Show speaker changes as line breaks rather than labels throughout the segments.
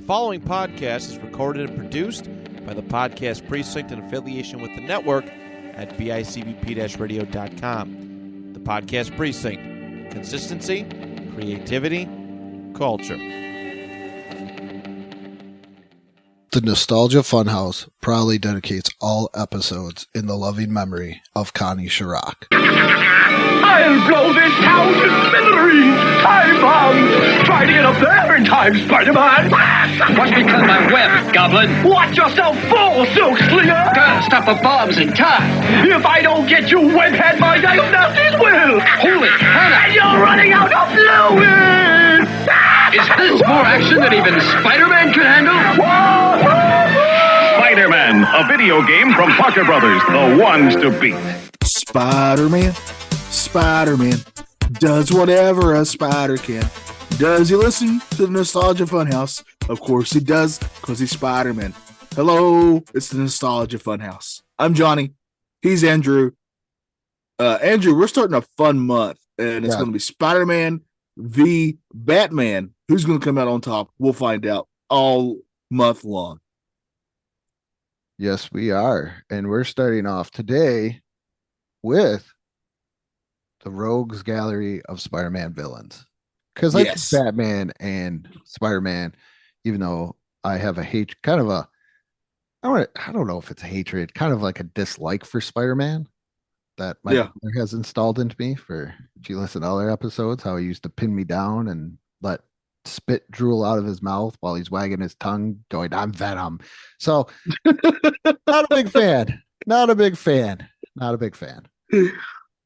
following podcast is recorded and produced by the Podcast Precinct in affiliation with the network at bicbp-radio.com. The Podcast Precinct. Consistency, creativity, culture.
The Nostalgia Funhouse proudly dedicates all episodes in the loving memory of Connie Chirac.
I'll blow this town to smithereens! Time bomb! Try to get up there in time, Spider-Man!
Watch me cut my web, Goblin!
Watch yourself fall, Silk Slinger!
Gotta stop the bombs in time!
If I don't get you, webhead, my diagnosis will!
Holy Hannah!
And you're running out of fluid!
Is this more action than even Spider-Man could handle?
Spider-Man, a video game from Parker Brothers, the ones to beat.
Spider-Man does whatever a spider can. Does he listen to the Nostalgia Funhouse? Of course he does, because he's Spider-Man. Hello, it's the Nostalgia Funhouse. I'm Johnny. He's Andrew. Andrew, we're starting a fun month, and it's going to be Spider-Man v. Batman. Who's going to come out on top? We'll find out all month long.
Yes, we are. And we're starting off today with the Rogues Gallery of Spider-Man villains. Because I think Batman and Spider-Man, even though I have a hate, kind of a, I don't know if it's a hatred, kind of like a dislike for Spider-Man that my brother has installed into me for, if you listen to other episodes, how he used to pin me down and let spit drool out of his mouth while he's wagging his tongue going, I'm Venom. So not a big fan. Not a big fan.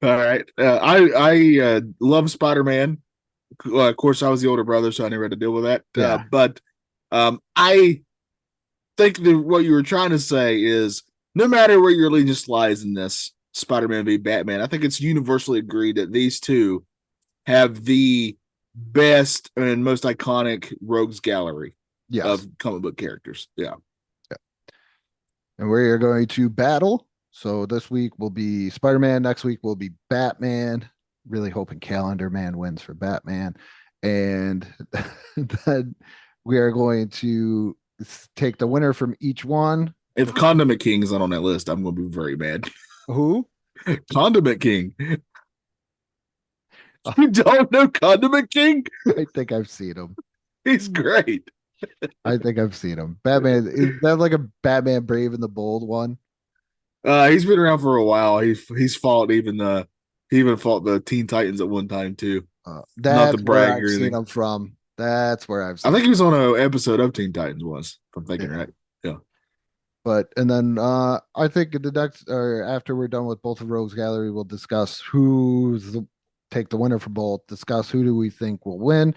All right. I love Spider-Man. Of course, I was the older brother, so I never had to deal with that. But I think that what you were trying to say is no matter where your allegiance lies in this, Spider-Man v. Batman, I think it's universally agreed that these two have the best and most iconic rogues gallery of comic book characters. Yeah.
And we are going to battle. So this week will be Spider-Man. Next week will be Batman. Really hoping Calendar Man wins for Batman. And then we are going to take the winner from each one.
If Condiment King is not on that list, I'm going to be very mad.
Who?
Condiment King. You don't know Condiment King?
I think I've seen him.
He's great.
I think I've seen him. Batman, is that like a Batman Brave and the Bold one?
He's been around for a while. He's fought he even fought the Teen Titans at one time too.
That's not the brag where I've seen him from. That's where I've seen
I think he was on an episode of Teen Titans once, if I'm thinking right. Yeah.
But and then I think the next or after we're done with both of Rogues Gallery, we'll discuss take the winner for both, discuss who do we think will win.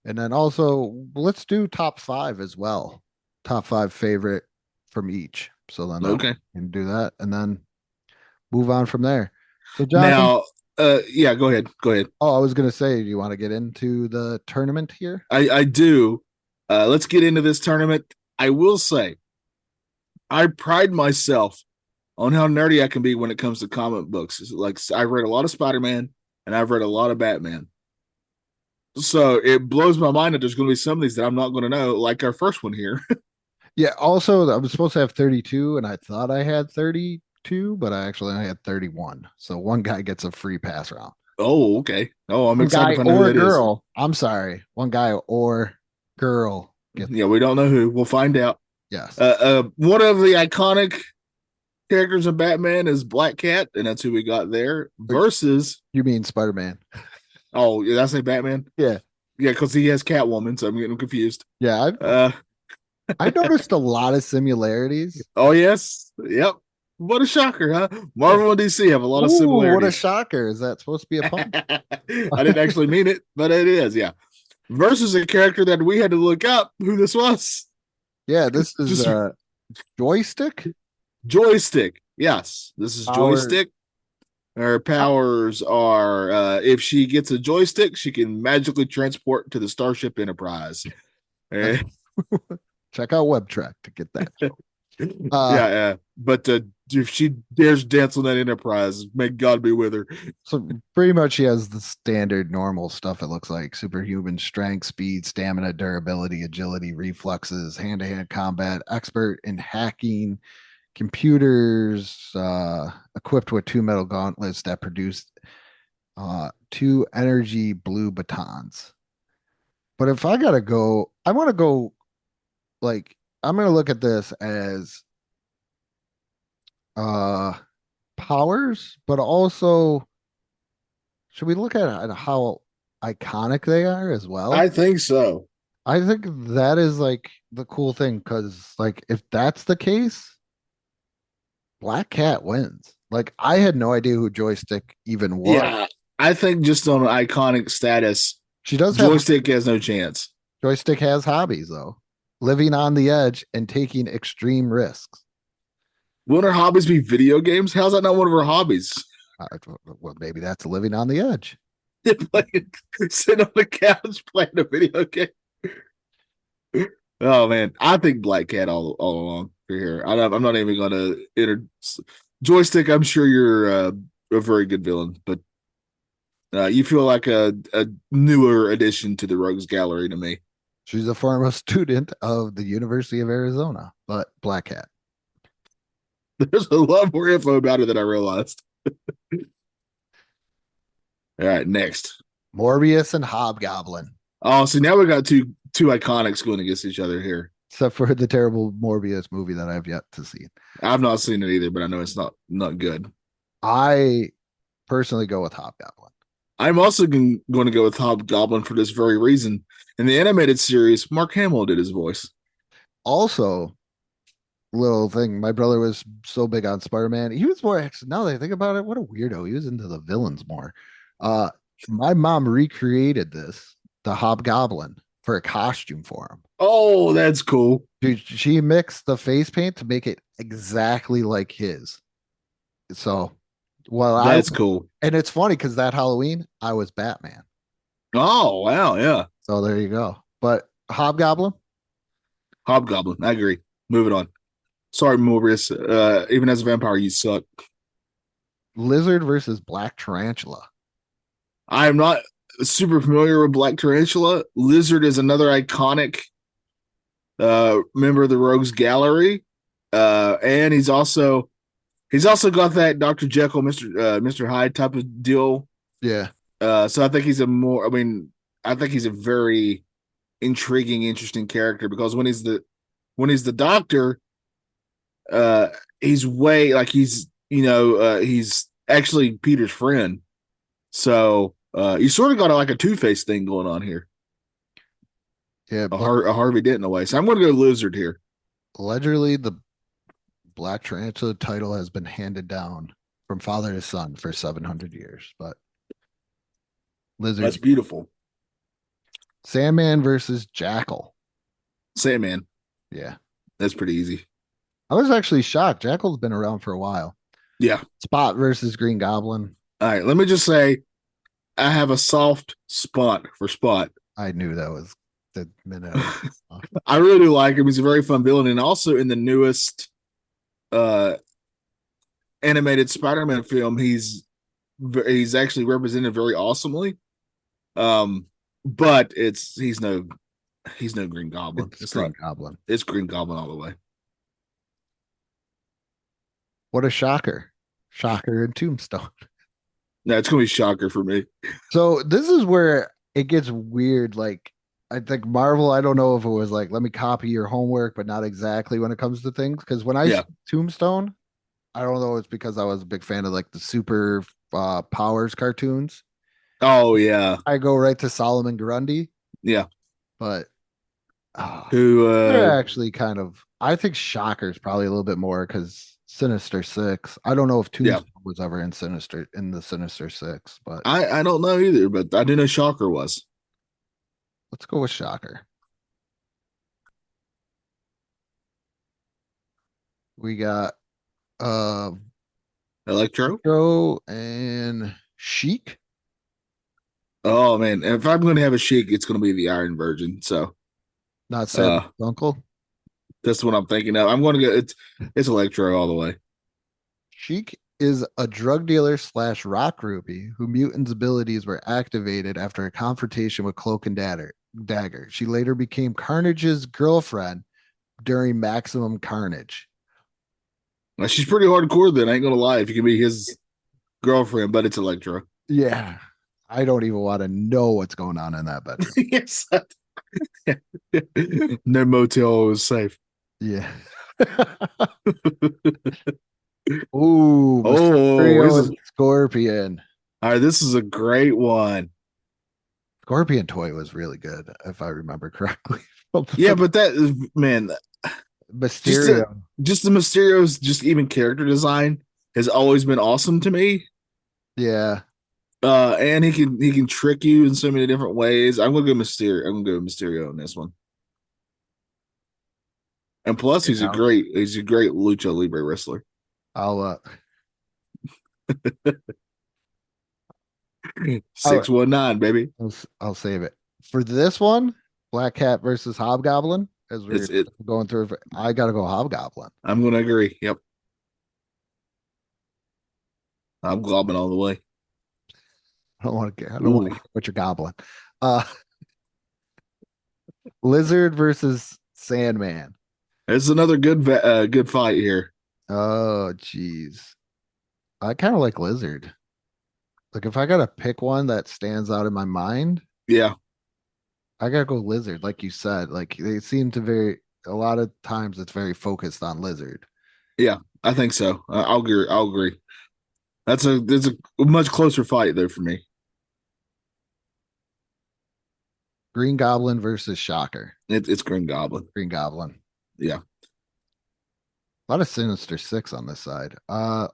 And then also let's do top 5 as well. Top 5 favorite from each. So then we can do that and then move on from there. So Jonathan,
now, go ahead.
Oh, I was gonna say, do you want to get into the tournament here?
I do. Let's get into this tournament. I will say, I pride myself on how nerdy I can be when it comes to comic books. Like I've read a lot of Spider-Man and I've read a lot of Batman. So it blows my mind that there's going to be some of these that I'm not going to know, like our first one here.
Yeah. Also, I was supposed to have 32, and I thought I had 32, but I actually only had 31. So one guy gets a free pass round.
Oh, okay. Oh, I'm excited to
find out who that girl.
Is.
I'm sorry. One guy or girl.
We don't know who. We'll find out.
Yes.
One of the iconic characters of Batman is Black Cat, and that's who we got there. Versus,
you mean Spider-Man?
Oh, yeah, that's a Batman.
Yeah,
because he has Catwoman, so I'm getting confused.
Yeah, I noticed a lot of similarities.
Oh yes, yep. What a shocker, huh? Marvel and DC have a lot of similarities.
What a shocker! Is that supposed to be a pun?
I didn't actually mean it, but it is. Yeah. Versus a character that we had to look up who this was.
Yeah, this is Joystick.
Joystick. Yes, this is Joystick. Her powers are if she gets a joystick, she can magically transport to the Starship Enterprise.
Check out WebTrack to get that.
Yeah. But if she dares dance on that Enterprise, may God be with her.
So pretty much she has the standard normal stuff, it looks like. Superhuman strength, speed, stamina, durability, agility, reflexes, hand-to-hand combat, expert in hacking, computers, equipped with 2 metal gauntlets that produce 2 energy blue batons. But if I gotta go, I want to go like I'm gonna look at this as uh powers, but also should we look at how iconic they are as well?
I think so.
I think that is like the cool thing because like if that's the case, Black Cat wins. Like I had no idea who Joystick even was.
Yeah, I think just on iconic status,
She does have
Joystick has no chance.
Joystick has hobbies though, living on the edge and taking extreme risks.
Wouldn't her hobbies be video games? How's that not one of her hobbies?
Well, maybe that's living on the edge.
Sitting on the couch playing a video game. Oh man, I think Black Cat all along for here. I'm not even going to enter Joystick. I'm sure you're a very good villain, but you feel like a newer addition to the Rogues Gallery to me.
She's a former student of the University of Arizona, but Black Cat.
There's a lot more info about it than I realized. All right, next.
Morbius and Hobgoblin.
Oh, so now we got two iconics going against each other here.
Except for the terrible Morbius movie that I've yet to see.
I've not seen it either, but I know it's not good.
I personally go with Hobgoblin.
I'm also going to go with Hobgoblin for this very reason. In the animated series, Mark Hamill did his voice.
Also, little thing, my brother was so big on Spider-Man. He was more, now that I think about it, what a weirdo. He was into the villains more. My mom recreated the Hobgoblin, for a costume for him.
Oh, that's cool.
Dude, she mixed the face paint to make it exactly like his. So, well,
that's cool.
And it's funny because that Halloween, I was Batman.
Oh, wow. Yeah.
So there you go. But Hobgoblin?
Hobgoblin. I agree. Moving on. Sorry, Morbius. Even as a vampire, you suck.
Lizard versus Black Tarantula.
I'm not super familiar with Black Tarantula. Lizard is another iconic member of the Rogues Gallery. And he's also got that Dr. Jekyll, Mr. Hyde type of deal.
Yeah.
So I think he's a very intriguing, interesting character because when he's the doctor, he's way like he's actually Peter's friend. So you sort of got like a Two-Face thing going on here.
Yeah,
a Harvey Dent in a way. So I'm going to go Lizard here.
Allegedly, the Black Tarantula title has been handed down from father to son for 700 years, but Lizard.
That's beautiful.
Sandman versus Jackal.
Sandman.
Yeah.
That's pretty easy.
I was actually shocked. Jackal's been around for a while.
Yeah.
Spot versus Green Goblin.
All right. Let me just say, I have a soft spot for Spot.
I knew that was the minute.
I really do like him. He's a very fun villain. And also in the newest animated Spider-Man film, he's actually represented very awesomely. But he's no Green Goblin.
It's Green Goblin.
It's Green Goblin all the way.
What a shocker. Shocker and Tombstone.
No, it's gonna be Shocker for me.
So this is where it gets weird. Like I think Marvel, I don't know if it was like, let me copy your homework, but not exactly when it comes to things. Because when I see Tombstone, I don't know, it's because I was a big fan of like the Super Powers cartoons.
Oh yeah.
I go right to Solomon Grundy.
Yeah.
But
they're
actually kind of, I think Shocker's probably a little bit more because Sinister Six. I don't know if Tombstone was ever in the Sinister Six, but
I don't know either, but I do know Shocker was.
Let's go with Shocker. We got
Electro
and Sheik.
Oh man, if I'm going to have a Sheik, it's going to be the Iron Virgin. So
not Sad's uncle.
That's what I'm thinking of. I'm going to go. It's Electro all the way.
Sheik is a drug dealer slash rock groupie who mutants' abilities were activated after a confrontation with Cloak and Dagger. She later became Carnage's girlfriend during Maximum Carnage.
Now, she's pretty hardcore then, I ain't gonna lie, if you can be his girlfriend, but it's Elektra.
Yeah. I don't even want to know what's going on in that bedroom.
Yes. No motel is safe.
Yeah. Ooh,
Oh,
and Scorpion.
all right, this is a great one.
Scorpion toy was really good, if I remember correctly.
Yeah, but that man,
Mysterio.
just the Mysterio's just even character design has always been awesome to me.
Yeah.
And he can trick you in so many different ways. I'm gonna go Mysterio. I'm gonna go Mysterio on this one. And plus, he's a great lucha libre wrestler.
I'll
619, baby.
I'll save it for this one. Black Cat versus Hobgoblin. As we're going through, I gotta go Hobgoblin.
I'm gonna agree. Yep, Hobgoblin all the way.
I don't want to what you're gobbling. Lizard versus Sandman.
It's another good fight here.
Oh, geez. I kind of like Lizard. Like, if I gotta pick one that stands out in my mind,
yeah,
I gotta go Lizard. Like you said, like they seem to a lot of times it's very focused on Lizard.
Yeah, I think so. I'll agree. There's a much closer fight there for me.
Green Goblin versus Shocker.
It's Green Goblin.
Green Goblin.
Yeah.
A lot of Sinister Six on this side.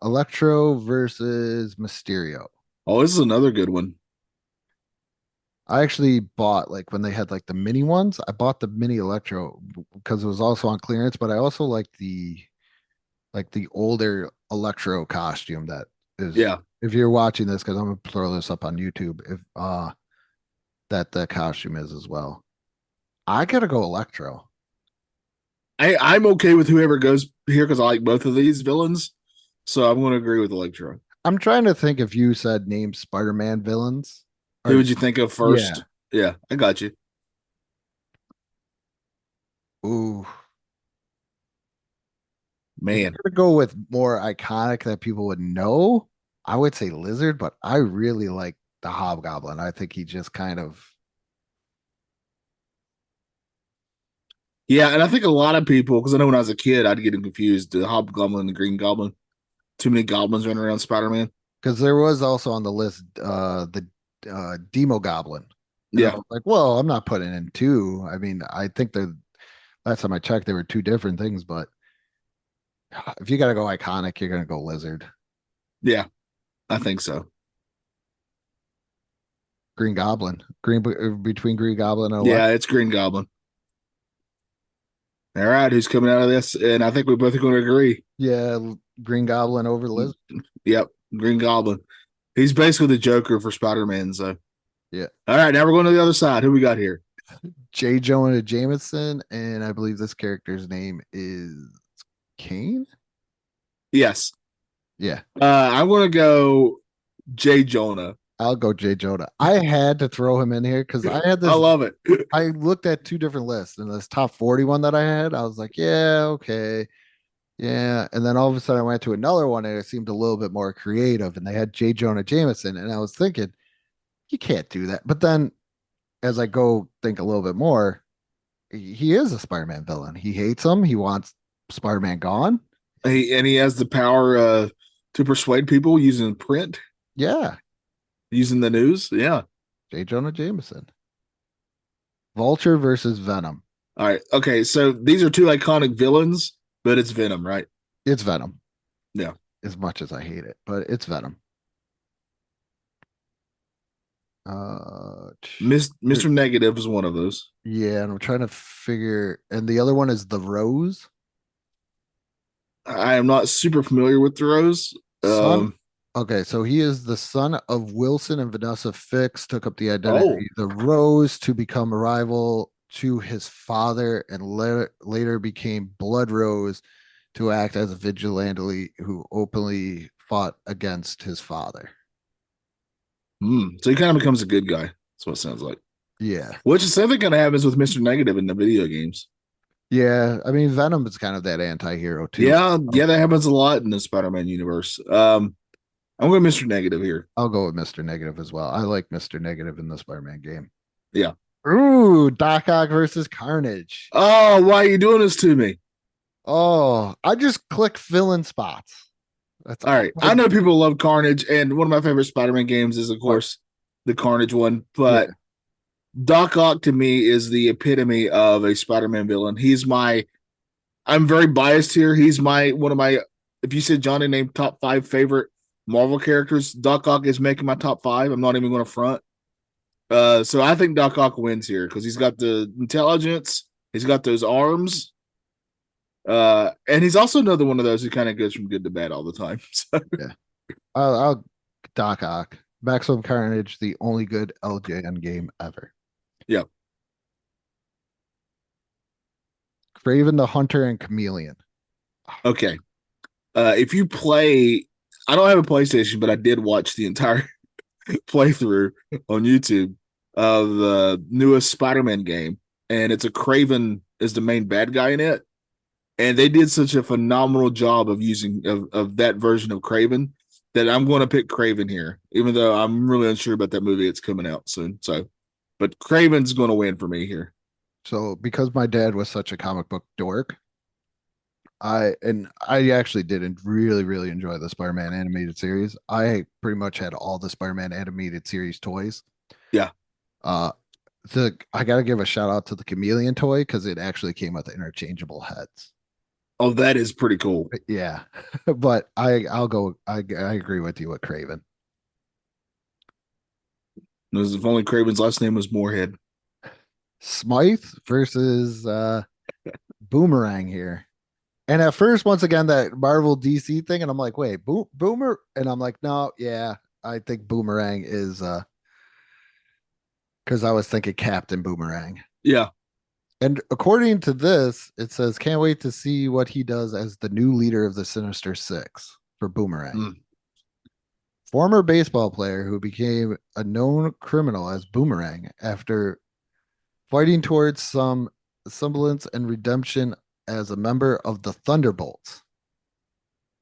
Electro versus Mysterio.
Oh, this is another good one.
I actually bought, like, when they had like the mini ones, I bought the mini Electro because it was also on clearance, but I also like the older Electro costume that is.
Yeah.
If you're watching this, because I'm gonna throw this up on YouTube, if that the costume is as well. I gotta go Electro.
I'm okay with whoever goes here because I like both of these villains. So I'm going to agree with Electro.
I'm trying to think if you said name Spider-Man villains.
Who would you think of first? Yeah, I got you.
Ooh.
Man.
I'm gonna go with more iconic that people would know. I would say Lizard, but I really like the Hobgoblin. I think he just kind of.
Yeah, and I think a lot of people, because I know when I was a kid, I'd get him confused. The Hobgoblin and the Green Goblin. Too many goblins running around Spider-Man.
Because there was also on the list the Demo Goblin. And
yeah.
like, well, I'm not putting in two. I mean, I think last time I checked, they were two different things, but if you got to go iconic, you're going to go Lizard.
Yeah, I think so.
Green Goblin. Between Green Goblin and
yeah, it's Green Goblin. All right, who's coming out of this? And I think we both are going to agree.
Yeah, Green Goblin over Lizard.
Yep, Green Goblin. He's basically the Joker for Spider-Man. So,
yeah.
All right, now we're going to the other side. Who we got here?
J. Jonah Jameson, and I believe this character's name is Kane.
Yes.
Yeah.
I'm going to go J. Jonah.
I'll go J. Jonah. I had to throw him in here because I had this.
I love it.
I looked at two different lists, and this top 41 that I had, I was like, yeah, okay. Yeah. And then all of a sudden I went to another one and it seemed a little bit more creative, and they had J. Jonah Jameson. And I was thinking, you can't do that. But then as I go think a little bit more, he is a Spider-Man villain. He hates him. He wants Spider-Man gone.
And he has the power to persuade people using print.
Yeah.
Using the news. Yeah.
J. Jonah Jameson. Vulture versus Venom.
All right. Okay. So these are two iconic villains, but it's Venom, right?
It's Venom.
Yeah.
As much as I hate it, but it's Venom.
Mr. Negative is one of those.
Yeah, and I'm trying to figure, and the other one is the Rose.
I am not super familiar with the Rose.
Okay, so he is the son of Wilson and Vanessa Fix, took up the identity the Rose to become a rival to his father, and later became Blood Rose to act as a vigilante who openly fought against his father.
So he kind of becomes a good guy. That's what it sounds like.
Yeah.
Which is the same thing kind of happens with Mr. Negative in the video games.
Yeah. I mean, Venom is kind of that anti-hero too.
Yeah, that happens a lot in the Spider-Man universe. I'm going Mr. Negative here.
I'll go with Mr. Negative as well. I like Mr. Negative in the Spider-Man game.
Yeah.
Ooh, Doc Ock versus Carnage.
Oh, why are you doing this to me?
Oh, I just click fill in spots. That's
all right. I know people love Carnage, and one of my favorite Spider-Man games is, of course, the Carnage one. But Doc Ock to me is the epitome of a Spider-Man villain. I'm very biased here. He's one of my. If you said Johnny named top 5 favorite Marvel characters, Doc Ock is making my top 5. I'm not even going to front. So I think Doc Ock wins here because he's got the intelligence, he's got those arms, and he's also another one of those who kind of goes from good to bad all the time. So.
Yeah, I'll Doc Ock. Maximum Carnage, the only good LJN game ever.
Yeah.
Kraven the Hunter and Chameleon.
Okay. If you play, I don't have a PlayStation, but I did watch the entire playthrough on YouTube of the newest Spider-Man game, and it's a Kraven is the main bad guy in it, and they did such a phenomenal job of using of that version of Kraven that I'm going to pick Kraven here, even though I'm really unsure about that movie. It's coming out soon, but Kraven's going to win for me here.
So because my dad was such a comic book dork, I actually did really, really enjoy the Spider-Man animated series. I pretty much had all the Spider-Man animated series toys.
Yeah.
I gotta give a shout out to the Chameleon toy because it actually came with interchangeable heads.
Oh, that is pretty cool.
Yeah. But I'll go. I agree with you with Kraven.
If only Kraven's last name was Moorhead.
Smythe versus Boomerang here. And at first, once again, that Marvel DC thing, and I'm like, wait, Boomer? And I'm like, no, yeah, I think Boomerang is because I was thinking Captain Boomerang.
Yeah.
And according to this, it says, can't wait to see what he does as the new leader of the Sinister Six for Boomerang. Former baseball player who became a known criminal as Boomerang after fighting towards some semblance and redemption as a member of the Thunderbolts.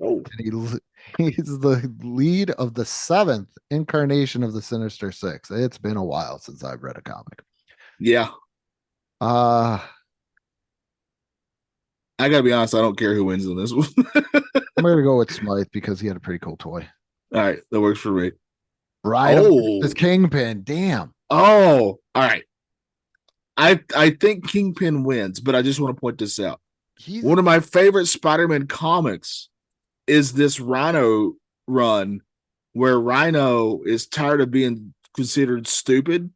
Oh.
And he's the lead of the 7th incarnation of the Sinister Six. It's been a while since I've read a comic.
Yeah. I gotta be honest, I don't care who wins in this one.
I'm gonna go with Smythe because he had a pretty cool toy.
All right, that works for me.
Right. This Kingpin. Damn.
Oh, all right. I think Kingpin wins, but I just want to point this out. One of my favorite Spider-Man comics is this Rhino run where Rhino is tired of being considered stupid.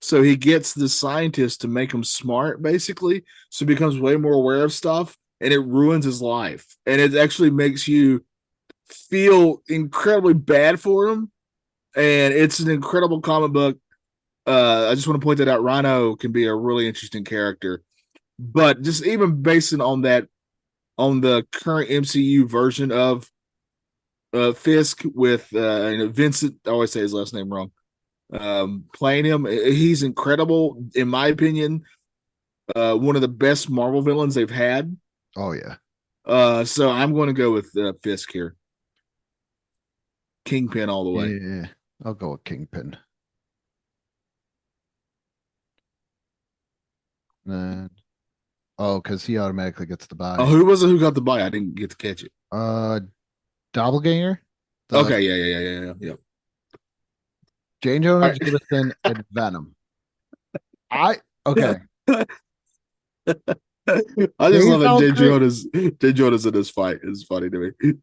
So he gets the scientist to make him smart, basically. So he becomes way more aware of stuff, and it ruins his life. And it actually makes you feel incredibly bad for him. And it's an incredible comic book. I just want to point that out. Rhino can be a really interesting character. But just even basing on that, on the current MCU version of Fisk with Vincent, I always say his last name wrong, playing him, he's incredible, in my opinion. One of the best Marvel villains they've had.
Oh, yeah.
So I'm going to go with Fisk here. Kingpin all the way.
Yeah, I'll go with Kingpin. And because he automatically gets the buy.
Oh, who was it who got the buy? I didn't get to catch it.
Doppelganger.
Okay, yeah.
Jane Jonah Jameson and Venom. Okay.
I just love that Jay Jonah's in this fight. It's funny to me.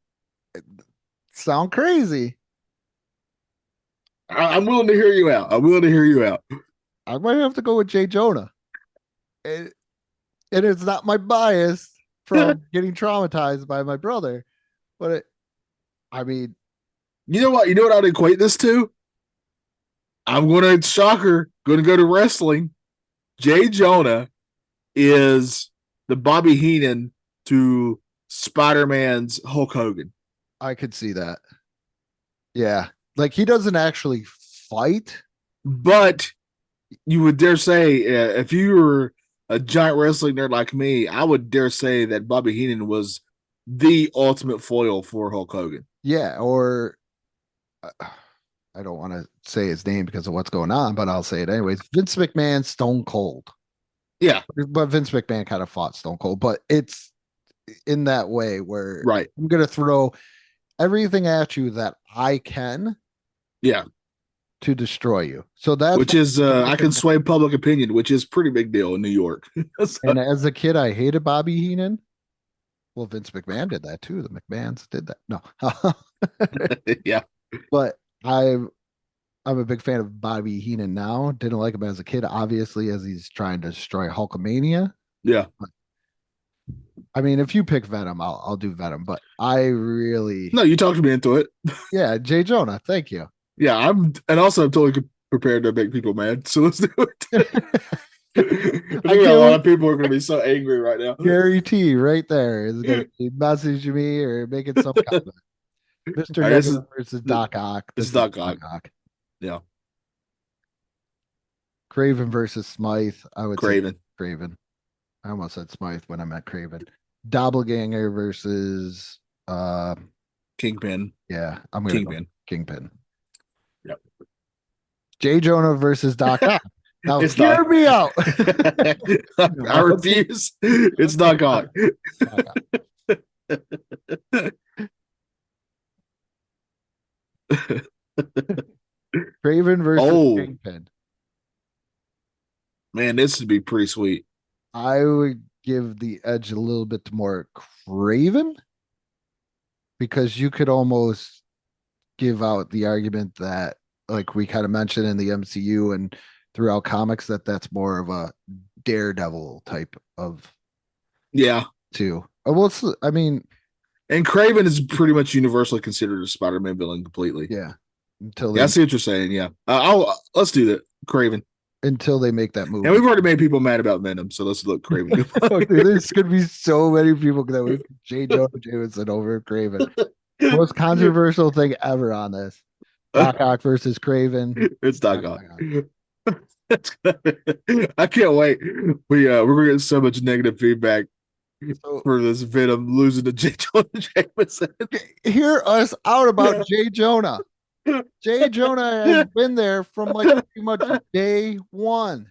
Sound crazy.
I'm willing to hear you out.
I might have to go with Jay Jonah. And it's not my bias from getting traumatized by my brother, but you
know what I'd equate this to? I'm going to going to go to wrestling. Jay Jonah is the Bobby Heenan to Spider-Man's Hulk Hogan.
I could see that. Yeah. Like he doesn't actually fight.
But you would dare say, if you were a giant wrestling nerd like me, I would dare say that Bobby Heenan was the ultimate foil for Hulk Hogan.
Yeah. Or I don't want to say his name because of what's going on, but I'll say it anyways. Vince McMahon, Stone Cold.
Yeah.
But Vince McMahon kind of fought Stone Cold, but it's in that way where
Right.
I'm going to throw everything at you that I can.
Yeah.
To destroy you. So that's
which is I can sway public opinion, which is pretty big deal in New York. So,
and as a kid, I hated Bobby Heenan. Well, Vince McMahon did that too. The McMahons did that. No.
yeah.
But I'm a big fan of Bobby Heenan now. Didn't like him as a kid, obviously, as he's trying to destroy Hulkamania.
Yeah.
I mean, if you pick Venom, I'll do Venom. But I really
No, you talked me into it.
Yeah, Jay Jonah, thank you.
Yeah, I'm totally prepared to make people mad. So let's do it. I think a lot of people are going to be so angry right now.
Gary T right there is going to message me or making some comment. Mr. Negative versus Doc Ock.
This is Doc Ock. Yeah.
Craven versus Smythe. I would
Craven.
say Craven. I almost said Smythe when I meant Craven. Doppelganger versus
Kingpin.
Yeah, I'm going to
Kingpin.
Kingpin.
Yep.
Jay Jonah versus Doc Ock. Now
hear
me out.
I refuse. It's Doc Ock.
Craven versus Kingpin.
Man, this would be pretty sweet.
I would give the edge a little bit more Craven because you could almost give out the argument that, like we kind of mentioned in the MCU and throughout comics, that's more of a Daredevil type of too. I mean,
and Craven is pretty much universally considered a Spider-Man villain completely.
Yeah.
I see what you're saying. Yeah. Let's do that. Craven.
Until they make that movie.
And we've already made people mad about Venom, so let's look Craven.
There's going to be so many people that we J. Jonah Jameson over Craven. Most controversial thing ever on this. Doc Ock versus Craven.
It's Doc Ock. I can't wait. We're gonna get so much negative feedback for this Venom losing to J. Jonah Jameson.
Hear us out about J. Jonah. J. Jonah has been there from like pretty much day one.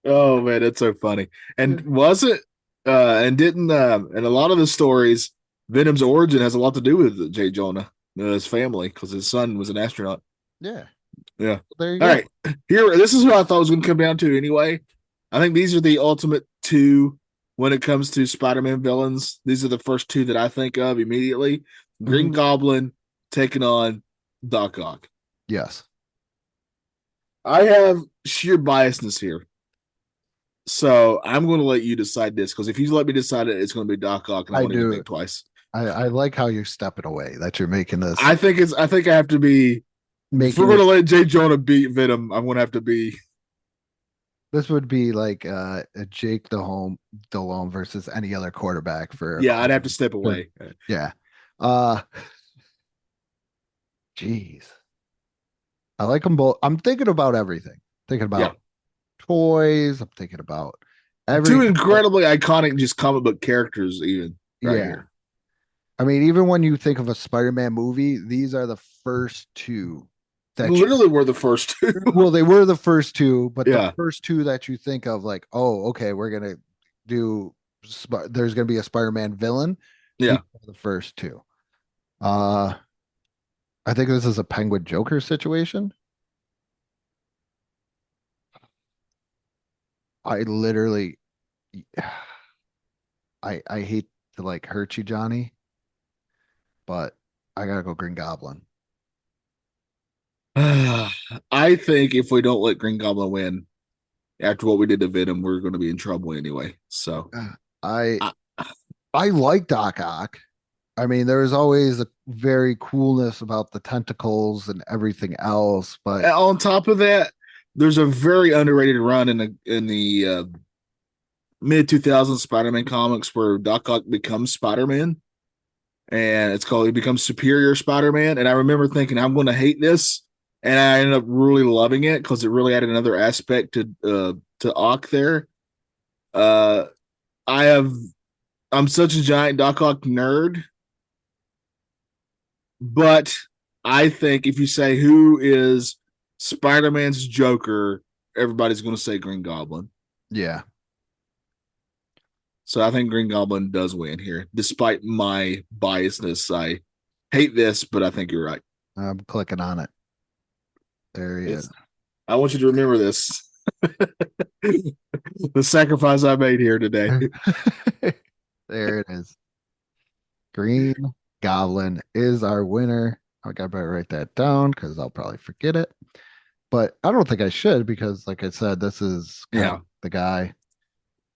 Oh man, that's so funny. And wasn't and didn't and a lot of the stories, Venom's origin has a lot to do with J. Jonah, his family, because his son was an astronaut.
Yeah.
Yeah.
There you
All
go.
right. Here, this is what I thought it was going to come down to anyway. I think these are the ultimate two when it comes to Spider-Man villains. These are the first two that I think of immediately. Green Goblin taking on Doc Ock.
Yes.
I have sheer biasness here. So I'm going to let you decide this, because if you let me decide it, it's going to be Doc Ock, and I won't even think twice.
I like how you're stepping away, that you're making this.
I think I have to be. If we're going to let J. Jonah beat Venom, I'm going to have to be.
This would be like a Jake Delhomme versus any other quarterback for.
Yeah, I'd have to step away.
Yeah. Jeez. I like them both. I'm thinking about everything. Thinking about toys. I'm thinking about
two incredibly iconic just comic book characters even here.
I mean, even when you think of a Spider-Man movie, these are the first two that
literally were the first two.
Well, they were the first two, but the first two that you think of, like, oh, okay, we're gonna do. There's gonna be a Spider-Man villain.
Yeah,
the first two. I think this is a Penguin Joker situation. I literally, I hate to like hurt you, Johnny, but I gotta go Green Goblin.
I think if we don't let Green Goblin win after what we did to Venom, we're going to be in trouble anyway. So
I like Doc Ock. I mean, there is always a very coolness about the tentacles and everything else, but
on top of that, there's a very underrated run in the mid-2000s Spider-Man comics where Doc Ock becomes Spider-Man, and it's called he becomes Superior Spider-Man. And I remember thinking I'm going to hate this, and I ended up really loving it because it really added another aspect to Ock there. I'm such a giant Doc Ock nerd, but I think if you say who is Spider-Man's Joker, everybody's going to say Green Goblin.
Yeah.
So I think Green Goblin does win here, despite my biasness. I hate this, but I think you're right.
I'm clicking on it. There he is.
I want you to remember this. The sacrifice I made here today.
There it is. Green Goblin is our winner. I gotta write that down because I'll probably forget it. But I don't think I should because, like I said, this is kind of the guy.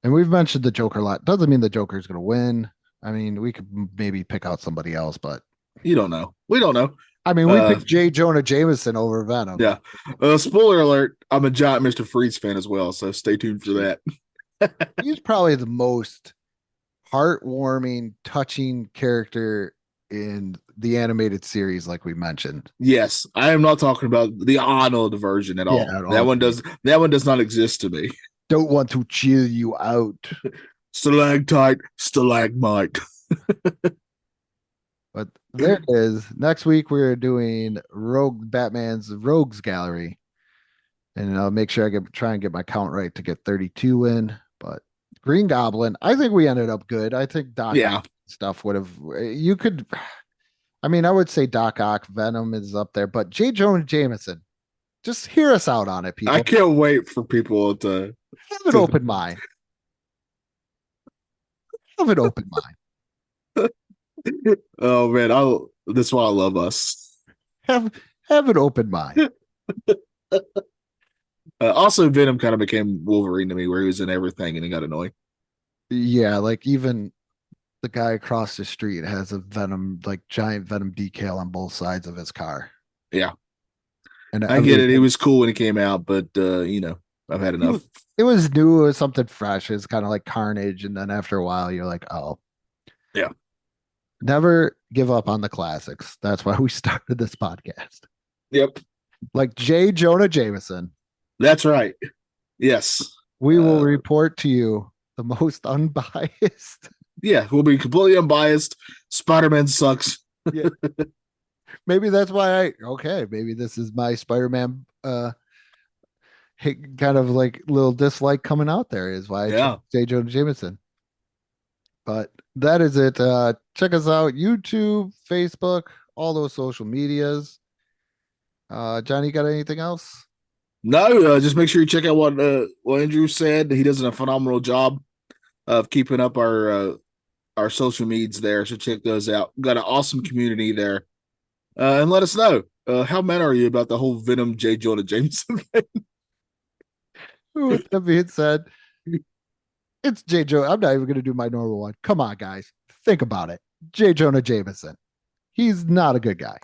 And we've mentioned the Joker a lot. Doesn't mean the Joker is going to win. I mean, we could maybe pick out somebody else, but
you don't know. We don't know.
I mean, we picked J. Jonah Jameson over Venom.
Yeah. Spoiler alert, I'm a giant Mr. Freeze fan as well, so stay tuned for that.
He's probably the most heartwarming, touching character in the animated series, like we mentioned.
Yes. I am not talking about the Arnold version at all. That one does not exist to me.
Don't want to chill you out.
Stalactite, stalagmite.
But there it is. Next week we're doing Batman's Rogues Gallery. And I'll make sure I try and get my count right to get 32 in. But Green Goblin, I think we ended up good. I think Doc Ock stuff would have I would say Doc Ock, Venom is up there, but J. Jonah Jameson. Just hear us out on it, people.
I can't wait for people to
have an open mind. Have an open mind.
Oh man, that's why I love us.
Have an open mind.
Also, Venom kind of became Wolverine to me, where he was in everything and he got annoying.
Yeah, like even the guy across the street has a Venom, like giant Venom decal on both sides of his car.
Yeah.
And
I get it. He was cool when he came out, but I've had enough.
It was new. It was something fresh. It's kind of like Carnage, and then after a while, you're like, oh,
yeah.
Never give up on the classics. That's why we started this podcast.
Yep.
Like J. Jonah Jameson.
That's right. Yes.
We will report to you the most unbiased.
Yeah, we'll be completely unbiased. Spider-Man sucks.
Yeah. Maybe that's why maybe this is my Spider-Man kind of like little dislike coming out there is why I chose J. Jonah Jameson. But that is it. Check us out, YouTube, Facebook, all those social medias. Johnny, got anything else?
No, just make sure you check out what Andrew said. He does a phenomenal job of keeping up our social medias there. So check those out. Got an awesome community there. And let us know. How mad are you about the whole Venom J. Jonah Jameson thing?
With that being said, it's J. Jonah. I'm not even going to do my normal one. Come on, guys. Think about it. J. Jonah Jameson. He's not a good guy.